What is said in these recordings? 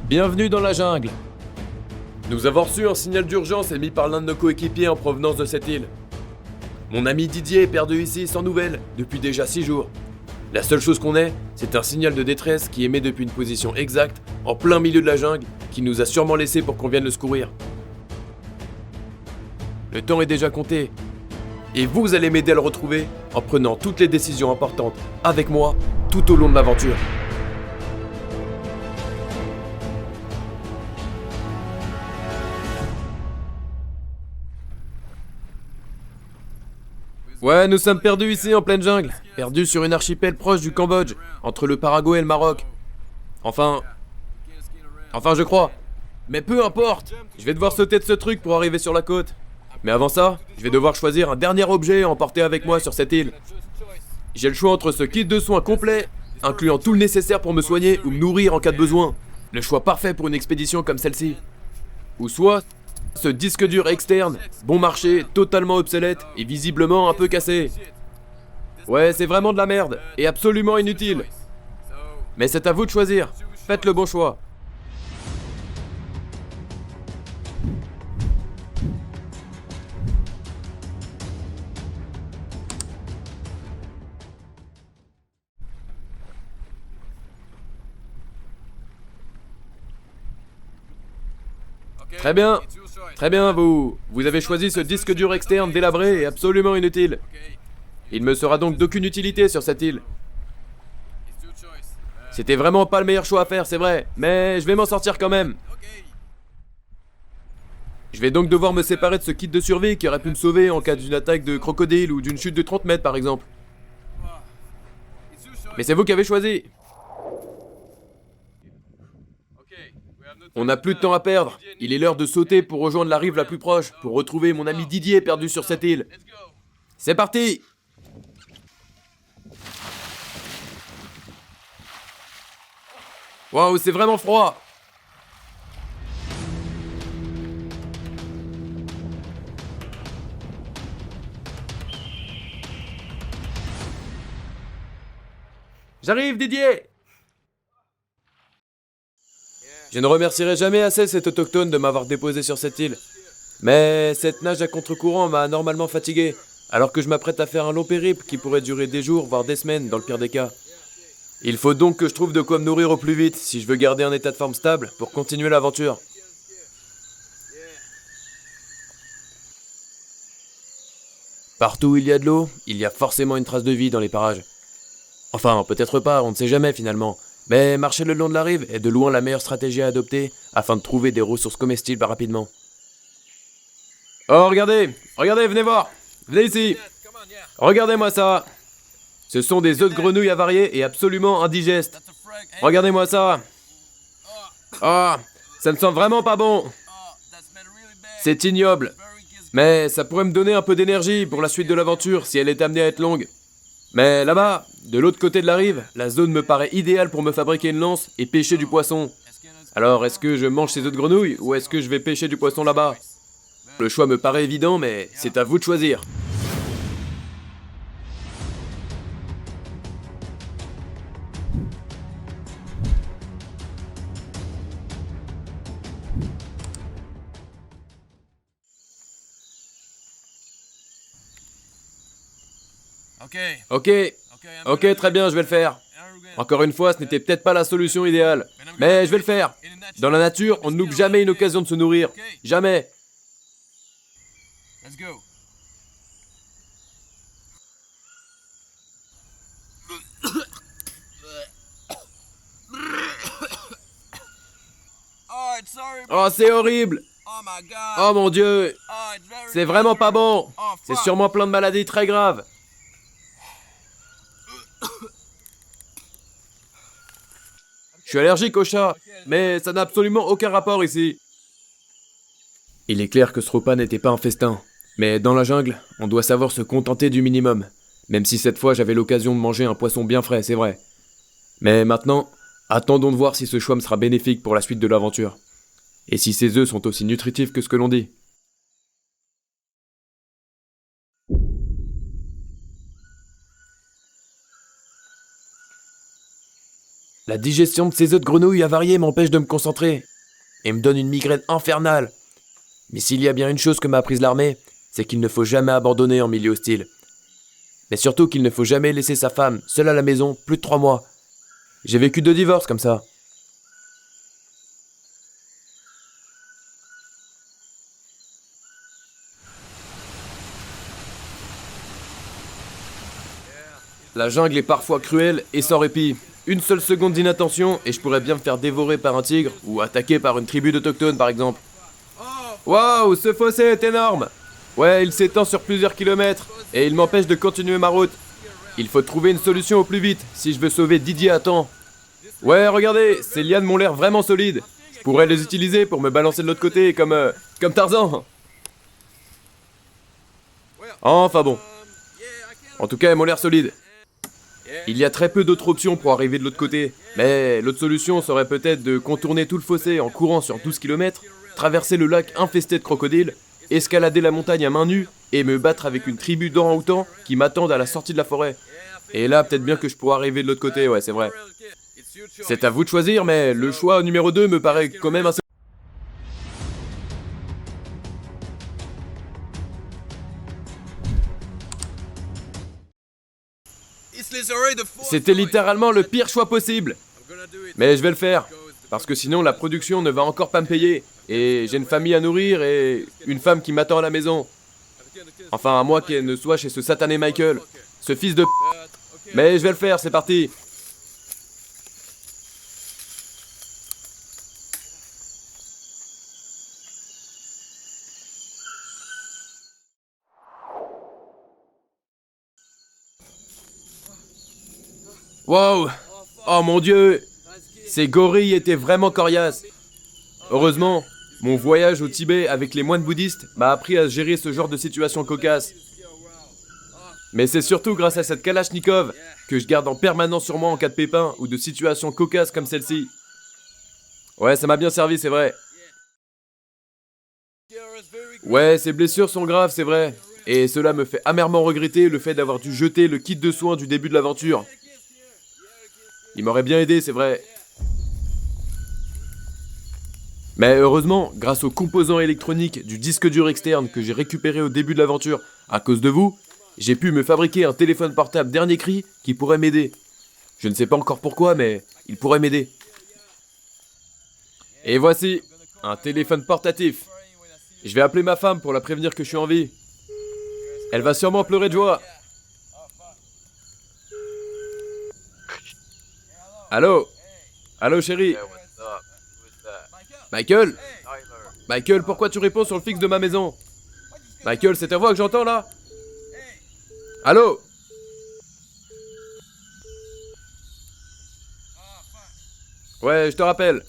Bienvenue dans la jungle. Nous avons reçu un signal d'urgence émis par l'un de nos coéquipiers en provenance de cette île. Mon ami Didier est perdu ici sans nouvelles depuis déjà 6 jours. La seule chose qu'on ait, c'est un signal de détresse qui émet depuis une position exacte, en plein milieu de la jungle, qui nous a sûrement laissé pour qu'on vienne le secourir. Le temps est déjà compté. Et vous allez m'aider à le retrouver en prenant toutes les décisions importantes avec moi tout au long de l'aventure. Ouais, nous sommes perdus ici en pleine jungle. Perdus sur une archipel proche du Cambodge, entre le Paraguay et le Maroc. Enfin, je crois. Mais peu importe, je vais devoir sauter de ce truc pour arriver sur la côte. Mais avant ça, je vais devoir choisir un dernier objet à emporter avec moi sur cette île. J'ai le choix entre ce kit de soins complet, incluant tout le nécessaire pour me soigner ou me nourrir en cas de besoin. Le choix parfait pour une expédition comme celle-ci. Ou soit ce disque dur externe, bon marché, totalement obsolète et visiblement un peu cassé. Ouais, c'est vraiment de la merde et absolument inutile. Mais c'est à vous de choisir. Faites le bon choix. Très bien, vous avez choisi ce disque dur externe délabré et absolument inutile. Il me sera donc d'aucune utilité sur cette île. C'était vraiment pas le meilleur choix à faire, c'est vrai, mais je vais m'en sortir quand même. Je vais donc devoir me séparer de ce kit de survie qui aurait pu me sauver en cas d'une attaque de crocodile ou d'une chute de 30 mètres par exemple. Mais c'est vous qui avez choisi. On n'a plus de temps à perdre. Il est l'heure de sauter pour rejoindre la rive la plus proche, pour retrouver mon ami Didier perdu sur cette île. C'est parti! Waouh, c'est vraiment froid! J'arrive, Didier! Je ne remercierai jamais assez cet autochtone de m'avoir déposé sur cette île. Mais cette nage à contre-courant m'a anormalement fatigué, alors que je m'apprête à faire un long périple qui pourrait durer des jours, voire des semaines, dans le pire des cas. Il faut donc que je trouve de quoi me nourrir au plus vite si je veux garder un état de forme stable pour continuer l'aventure. Partout où il y a de l'eau, il y a forcément une trace de vie dans les parages. Enfin, peut-être pas, on ne sait jamais finalement. Mais marcher le long de la rive est de loin la meilleure stratégie à adopter afin de trouver des ressources comestibles rapidement. Oh, regardez, venez voir. Venez ici. Regardez-moi ça. Ce sont des œufs de grenouille avariés et absolument indigestes. Regardez-moi ça. Ah, ça ne sent vraiment pas bon. C'est ignoble. Mais ça pourrait me donner un peu d'énergie pour la suite de l'aventure si elle est amenée à être longue. Mais là-bas, de l'autre côté de la rive, la zone me paraît idéale pour me fabriquer une lance et pêcher du poisson. Alors, est-ce que je mange ces œufs de grenouille ou est-ce que je vais pêcher du poisson là-bas? Le choix me paraît évident, mais c'est à vous de choisir. Ok, très bien, je vais le faire. Encore une fois, ce n'était peut-être pas la solution idéale. Mais je vais le faire. Dans la nature, on ne loupe jamais une occasion de se nourrir. Jamais. Oh, c'est horrible. Oh mon Dieu. C'est vraiment pas bon. C'est sûrement plein de maladies très graves. Je suis allergique aux chats, mais ça n'a absolument aucun rapport ici. Il est clair que ce repas n'était pas un festin. Mais dans la jungle, on doit savoir se contenter du minimum. Même si cette fois j'avais l'occasion de manger un poisson bien frais, c'est vrai. Mais maintenant, attendons de voir si ce choix me sera bénéfique pour la suite de l'aventure. Et si ces œufs sont aussi nutritifs que ce que l'on dit. La digestion de ces œufs de grenouille avariés m'empêche de me concentrer et me donne une migraine infernale. Mais s'il y a bien une chose que m'a apprise l'armée, c'est qu'il ne faut jamais abandonner en milieu hostile. Mais surtout qu'il ne faut jamais laisser sa femme seule à la maison plus de 3 mois. J'ai vécu 2 divorces comme ça. La jungle est parfois cruelle et sans répit. Une seule seconde d'inattention et je pourrais bien me faire dévorer par un tigre ou attaquer par une tribu d'autochtones par exemple. Waouh, ce fossé est énorme! Ouais, il s'étend sur plusieurs kilomètres et il m'empêche de continuer ma route. Il faut trouver une solution au plus vite si je veux sauver Didier à temps. Ouais, regardez, ces lianes m'ont l'air vraiment solides. Je pourrais les utiliser pour me balancer de l'autre côté comme Tarzan. Enfin bon. En tout cas, elles m'ont l'air solides. Il y a très peu d'autres options pour arriver de l'autre côté, mais l'autre solution serait peut-être de contourner tout le fossé en courant sur 12 km, traverser le lac infesté de crocodiles, escalader la montagne à main nue et me battre avec une tribu d'orang-outans qui m'attendent à la sortie de la forêt. Et là, peut-être bien que je pourrais arriver de l'autre côté, ouais, c'est vrai. C'est à vous de choisir, mais le choix numéro 2 me paraît quand même assez... C'était littéralement le pire choix possible. Mais je vais le faire, parce que sinon la production ne va encore pas me payer. Et j'ai une famille à nourrir et une femme qui m'attend à la maison. Enfin, à moins qu'elle ne soit chez ce satané Michael, ce fils de p***. Mais je vais le faire, c'est parti. Wow! Oh mon dieu! Ces gorilles étaient vraiment coriaces. Heureusement, mon voyage au Tibet avec les moines bouddhistes m'a appris à gérer ce genre de situation cocasse. Mais c'est surtout grâce à cette Kalachnikov que je garde en permanence sur moi en cas de pépin ou de situation cocasse comme celle-ci. Ouais, ça m'a bien servi, c'est vrai. Ouais, ces blessures sont graves, c'est vrai. Et cela me fait amèrement regretter le fait d'avoir dû jeter le kit de soins du début de l'aventure. Il m'aurait bien aidé, c'est vrai. Mais heureusement, grâce aux composants électroniques du disque dur externe que j'ai récupéré au début de l'aventure à cause de vous, j'ai pu me fabriquer un téléphone portable dernier cri qui pourrait m'aider. Je ne sais pas encore pourquoi, mais il pourrait m'aider. Et voici, un téléphone portatif. Je vais appeler ma femme pour la prévenir que je suis en vie. Elle va sûrement pleurer de joie. Allô? Allô chérie? Michael? Michael, pourquoi tu réponds sur le fixe de ma maison? Michael, c'est ta voix que j'entends là? Allô? Ouais, je te rappelle.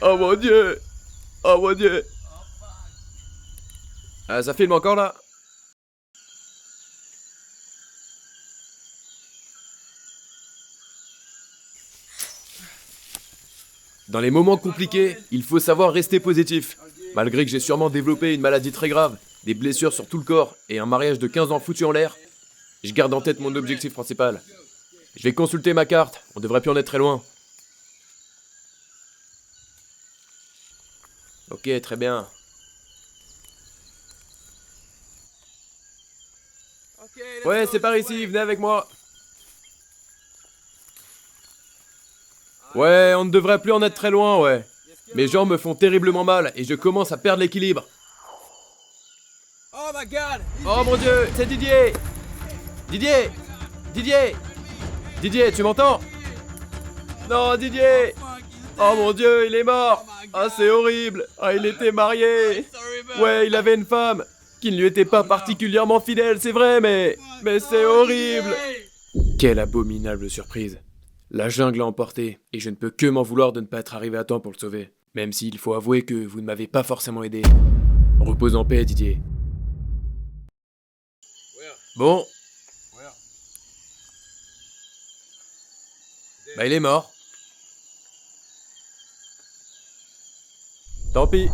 Oh mon dieu! Oh mon dieu! Ah, ça filme encore là? Dans les moments compliqués, il faut savoir rester positif. Malgré que j'ai sûrement développé une maladie très grave, des blessures sur tout le corps et un mariage de 15 ans foutu en l'air, je garde en tête mon objectif principal. Je vais consulter ma carte, on devrait plus en être très loin. Ok, très bien. Ouais, c'est par ici, venez avec moi. Ouais, on ne devrait plus en être très loin, ouais. Mes jambes me font terriblement mal et je commence à perdre l'équilibre. Oh mon dieu, c'est Didier! Didier! Didier! Didier, tu m'entends? Non, Didier! Oh mon dieu, il est mort! Ah, c'est horrible! Ah, il était marié! Ouais, il avait une femme qui ne lui était pas particulièrement fidèle, c'est vrai, mais c'est horrible! Quelle abominable surprise! La jungle a emporté, et je ne peux que m'en vouloir de ne pas être arrivé à temps pour le sauver. Même s'il faut avouer que vous ne m'avez pas forcément aidé. Repose en paix, Didier. Bon. Bah, il est mort. Tant pis.